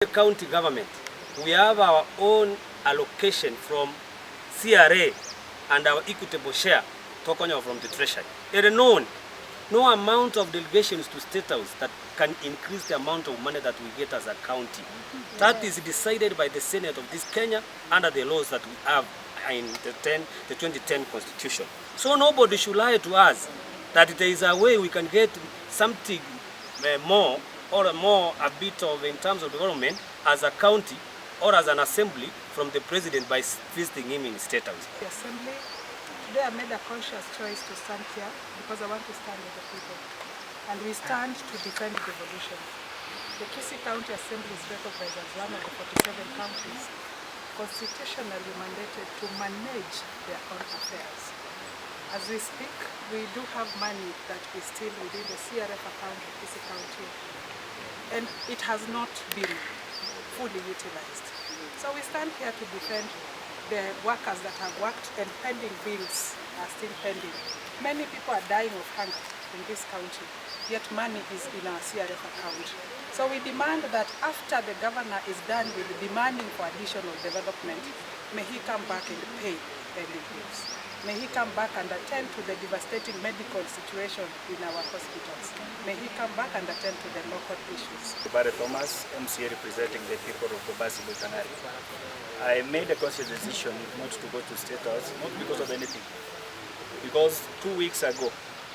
The county government, we have our own allocation from CRA and our equitable share token from the treasury. There is no amount of delegations to State House that can increase the amount of money that we get as a county. That is decided by the Senate of this Kenya under the laws that we have in the 2010 Constitution. So nobody should lie to us that there is a way we can get something more or a bit of in terms of development as a county or as an assembly from the president by visiting him in State House. The assembly, today I made a conscious choice to stand here because I want to stand with the people. And we stand to defend devolution. The Kisii County Assembly is recognized as one of the 47 counties constitutionally mandated to manage their own affairs. As we speak, we do have money that is still within the CRF account of Kisii County, and it has not been fully utilized. So we stand here to defend the workers that have worked, and pending bills are still pending. Many people are dying of hunger in this county, yet money is in our CRF account. So we demand that after the governor is done with demanding for additional development, may he come back and pay pending bills. May he come back and attend to the devastating medical situation in our hospitals. May he come back and attend to the local issues. Barry Thomas, MCA representing the people of Bobasi Butanari. I made a conscious decision not to go to State House, not because of anything. Because 2 weeks ago,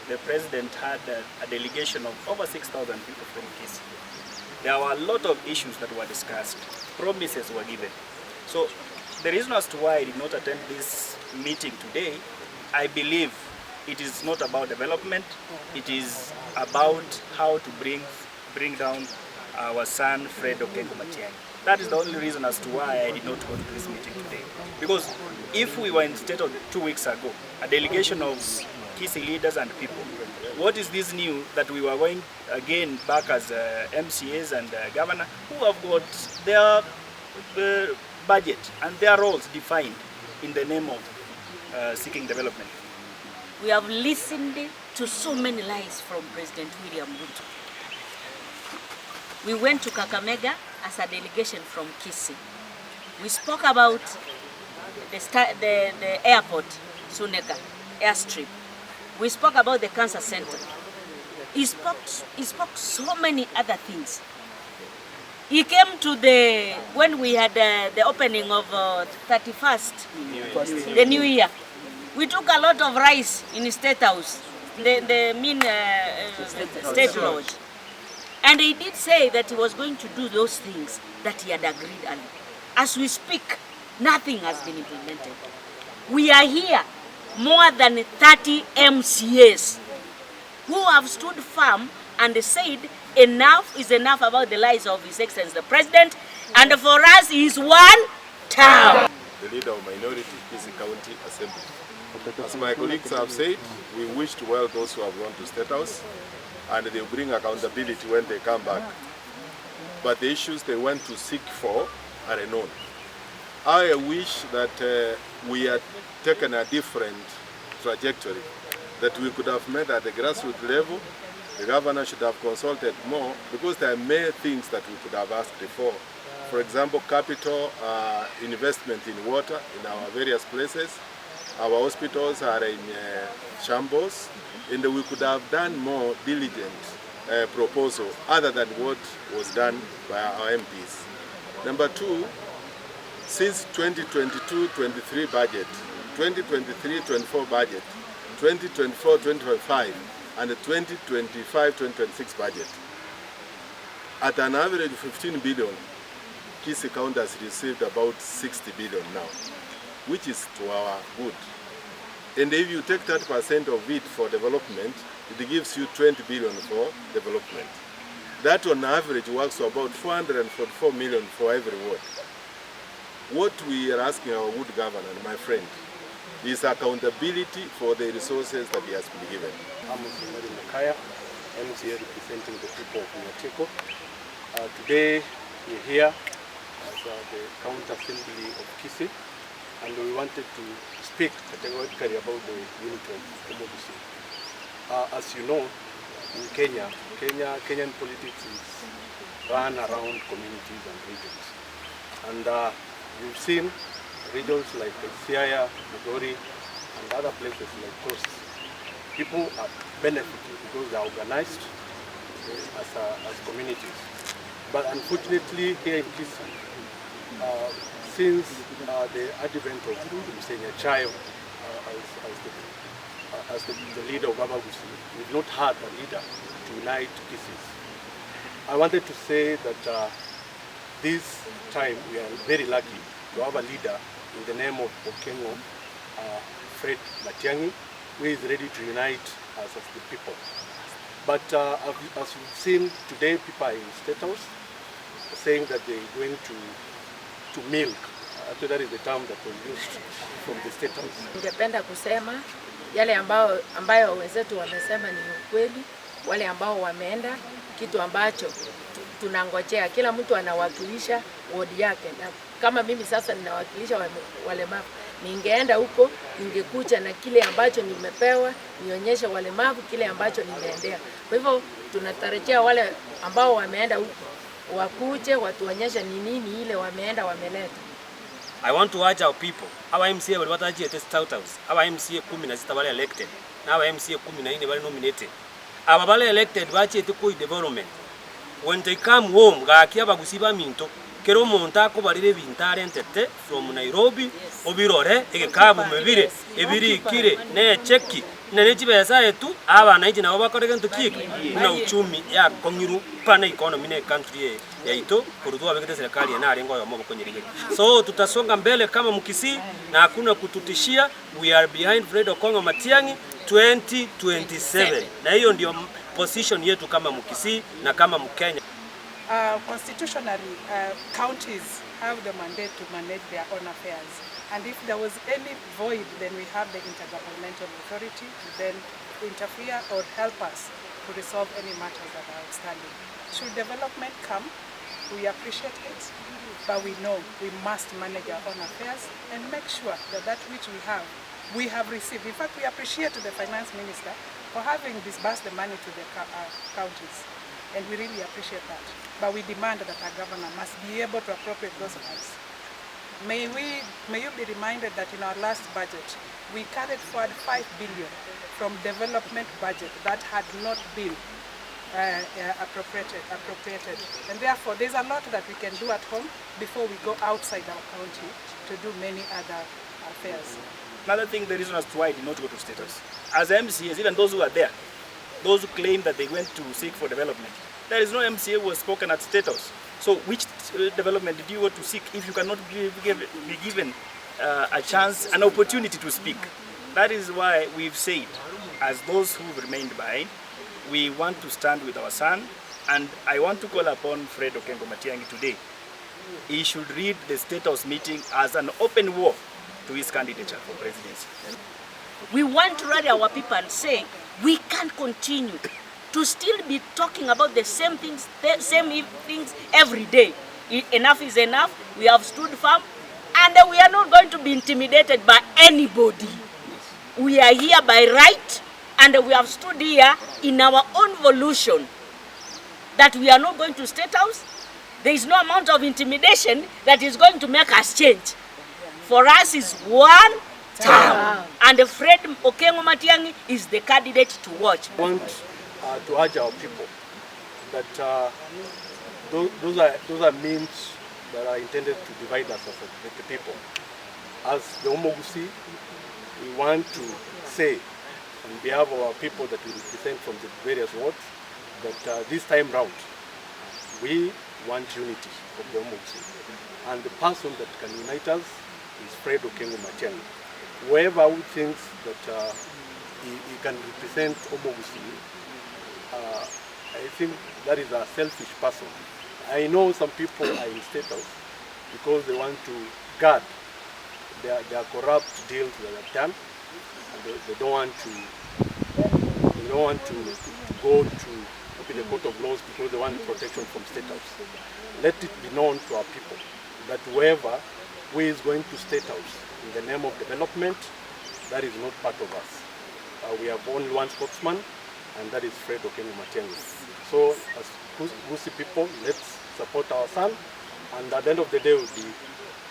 the president had a delegation of over 6,000 people from Kisii. There were a lot of issues that were discussed. Promises were given. So the reason as to why I did not attend this meeting today, I believe it is not about development. It is about how to bring down our son Fred Okengo MATIANG'I. That is the only reason as to why I did not go to this meeting today. Because if we were in State of 2 weeks ago, a delegation of Kisii leaders and people, what is this new that we were going again back as MCAs and governor who have got their budget and their roles defined in the name of seeking development? We have listened to so many lies from President William Ruto. We went to Kakamega as a delegation from Kisii. We spoke about the airport, Suneka, airstrip. We spoke about the cancer center. He spoke so many other things. He came to when we had the opening of 31st, the New Year. We took a lot of rice in the State House, State Lodge. And he did say that he was going to do those things that he had agreed on. As we speak, nothing has been implemented. We are here, more than 30 MCAs who have stood firm and said enough is enough about the lies of His Excellency the President, and for us he is one term. The leader of minority Kisii County Assembly. As my colleagues have said, we wish to well those who have gone to State House, and they will bring accountability when they come back. But the issues they went to seek for are unknown. I wish that we had taken a different trajectory, that we could have met at the grassroots level. The governor should have consulted more, because there are many things that we could have asked before. For example, capital investment in water in our various places. Our hospitals are in shambles, and we could have done more diligent proposal other than what was done by our MPs. Number two, since 2022-23 budget, 2023-24 budget, 2024-25, and the 2025-2026 budget, at an average of 15 billion, Kisii County has received about 60 billion now, which is to our good. And if you take 30% of it for development, it gives you 20 billion for development. That on average works to about 444 million for every ward. What we are asking our good governor, my friend, is accountability for the resources that he has been given. I'm Makaya, MCA representing the people of Nyateko. Today we're here as the County Assembly of Kisii, and we wanted to speak categorically about the unity of democracy. As you know, in Kenyan politics is run around communities and regions. And we've seen regions like Siaya, Migori, and other places like Coast. People are benefiting because they are organized as communities. But unfortunately, here in Kisii, since the advent of MCAs as the leader of Abagusi, we've not had a leader to unite Kisii. I wanted to say that this time we are very lucky to have a leader in the name of Okengo, Fred MATIANG'I, who is ready to unite us as the people. But as we've seen today, people are in State House saying that they're going to milk. Actually, that is the term that was used from the State House. Ningependa kusema yale ambayo wenzetu wamesema ni ukweli, wale ambao wameenda, kitu ambacho tunangojea. Kila mtu anawakilisha wodi yake, na kama mimi sasa ninawakilisha walemavu, ningeenda huko, ningekuja na kile ambacho nimepewa, nionyeshe walemavu kile ambacho nimeendea. Kwa hivyo tunatarajia wale ambao wameenda huko wakuje watuonyeshe ni nini ile wameenda wameleta. I want to urge our people, our MCA wale wataji at State House, our MCA 16 wale elected, na our MCA 14 wale nominated. Aba wale elected bachi etiko development. When they come home, gaki Abagusi ba minto, kero monta ko balire bintare entete from Nairobi, obirore, egekabu mebire, ebiri kire, ne cheki, ne chibesa etu, aba na ijina babakorege ntukika, na uchumi ya kongiru pana economy ne country ya ito, kurudu abekete serikali ya na rengo ya mobo konyerige. So tutasonga mbele kama Mkisii na hakuna kututishia. We are behind Fred Okengo Matiang'i 2027. Na hiyo ndio position yetu kama Mkisii na kama Mkenya. Constitutionally, counties have the mandate to manage their own affairs. And if there was any void, then we have the Intergovernmental Authority to then interfere or help us to resolve any matters that are outstanding. Should development come, we appreciate it, but we know we must manage our own affairs and make sure that that which we have received. In fact, we appreciate the Finance Minister for having disbursed the money to the counties, and we really appreciate that. But we demand that our governor must be able to appropriate those funds. May you be reminded that in our last budget, we carried forward 5 billion from development budget that had not been appropriated. And therefore, there's a lot that we can do at home before we go outside our county to do many other affairs. Another thing, the reason as to why I did not go to State House. As MCAs, even those who are there, those who claim that they went to seek for development, there is no MCA who has spoken at State House. So which development did you go to seek if you cannot be given a chance, an opportunity to speak? That is why we've said, as those who remained behind, we want to stand with our son, and I want to call upon Fred Okengo Matiang'i today. He should read the State House meeting as an open war to his candidature for presidency. We want to rally our people and say, we can't continue to still be talking about the same things every day. Enough is enough. We have stood firm, and we are not going to be intimidated by anybody. We are here by right, and we have stood here in our own volition that we are not going to State House. There is no amount of intimidation that is going to make us change. For us is one term, and Fred Okengo Matiang'i is the candidate to watch. I want to urge our people that those are means that are intended to divide us as the people. As the Omogusi, we want to say on behalf of our people that we represent from the various wards that this time round we want unity of the Omogusi, and the person that can unite us is Fred Okengo Matiang'i. Whoever who thinks that he can represent Omogusi, I think that is a selfish person. I know some people are in State House because they want to guard their corrupt deals that are done, and they don't want to go to the court of laws because they want protection from State House. Let it be known to our people that whoever who is going to State House in the name of development, that is not part of us. We have only one spokesman, and that is Fred Okengo Matiang'i. So, as Gusii people, let's support our son, and at the end of the day, we'll be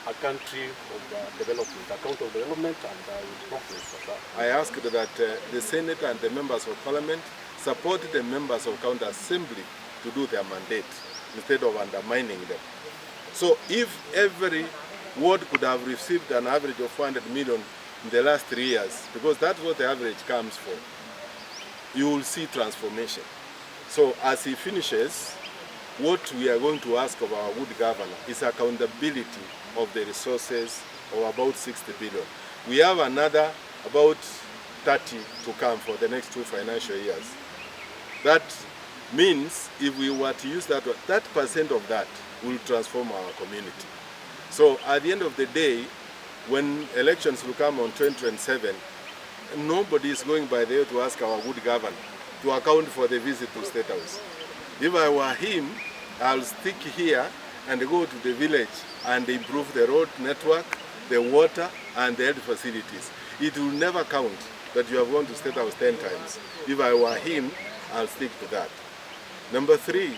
a country of development, a country of development, and with progress. I asked that the Senate and the members of Parliament support the members of County Assembly to do their mandate instead of undermining them. So if every ward could have received an average of 400 million in the last 3 years, because that's what the average comes for, you will see transformation. So as he finishes, what we are going to ask of our good governor is accountability of the resources of about 60 billion. We have another about 30 to come for the next 2 financial years. That means if we were to use that 30% of that will transform our community. So at the end of the day, when elections will come on 2027, nobody is going by the way to ask our good governor to account for the visit to State House. If I were him, I'll stick here and go to the village and improve the road network, the water, and the health facilities. It will never count that you have gone to State House 10 times. If I were him, I'll stick to that. Number 3,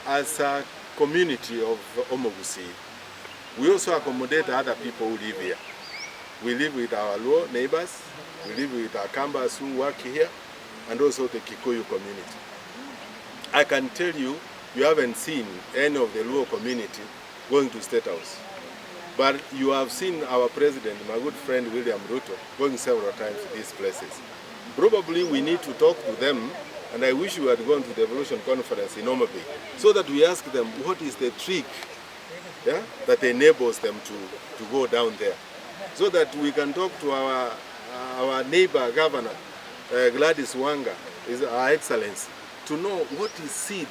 as a community of Gusii, we also accommodate other people who live here. We live with our Luo neighbors, we live with our Kambas who work here, and also the Kikuyu community. I can tell you, you haven't seen any of the Luo community going to State House. But you have seen our president, my good friend William Ruto, going several times to these places. Probably we need to talk to them, and I wish we had gone to the Evolution Conference in Oma Bay, so that we ask them what is the trick that enables them to go down there. So that we can talk to our neighbor governor, Gladys Wanga, is our excellency, to know what is it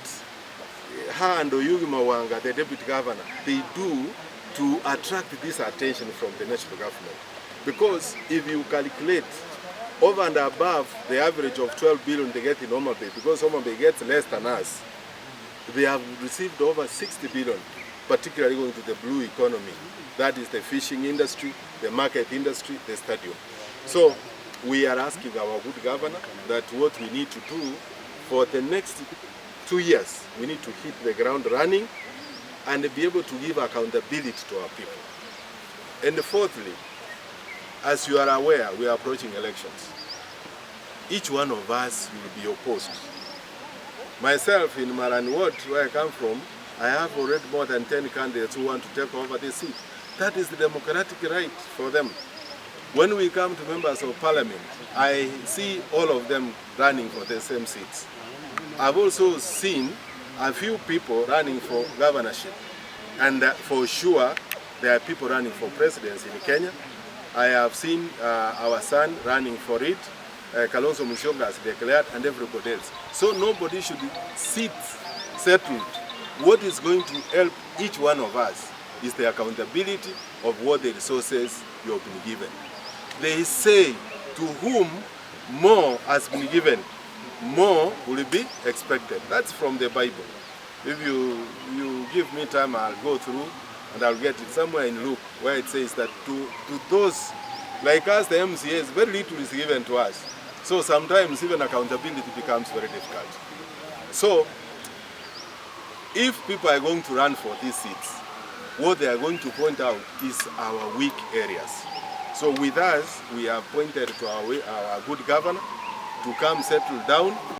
her and Oyugi Mawanga, the deputy governor, they do to attract this attention from the national government. Because if you calculate over and above the average of 12 billion they get in Oma Bay, because Oma Bay gets less than us, they have received over 60 billion, particularly going to the blue economy. That is the fishing industry, the market industry, the stadium. So we are asking our good governor that what we need to do for the next 2 years, we need to hit the ground running and be able to give accountability to our people. And fourthly, as you are aware, we are approaching elections. Each one of us will be opposed. Myself in Marani Ward, where I come from, I have already more than 10 candidates who want to take over the seat. That is the democratic right for them. When we come to members of parliament, I see all of them running for the same seats. I've also seen a few people running for governorship, and for sure there are people running for presidency in Kenya. I have seen our son running for it, Kalonzo Musyoka has declared, and everybody else. So nobody should sit settled. What is going to help each one of us is the accountability of what the resources you have been given. They say, to whom more has been given, more will be expected. That's from the Bible. If you give me time, I'll go through and I'll get it somewhere in Luke where it says that to those like us, the MCAs, very little is given to us. So sometimes even accountability becomes very difficult. So if people are going to run for these seats, what they are going to point out is our weak areas. So with us, we are pointed to our good governor to come settle down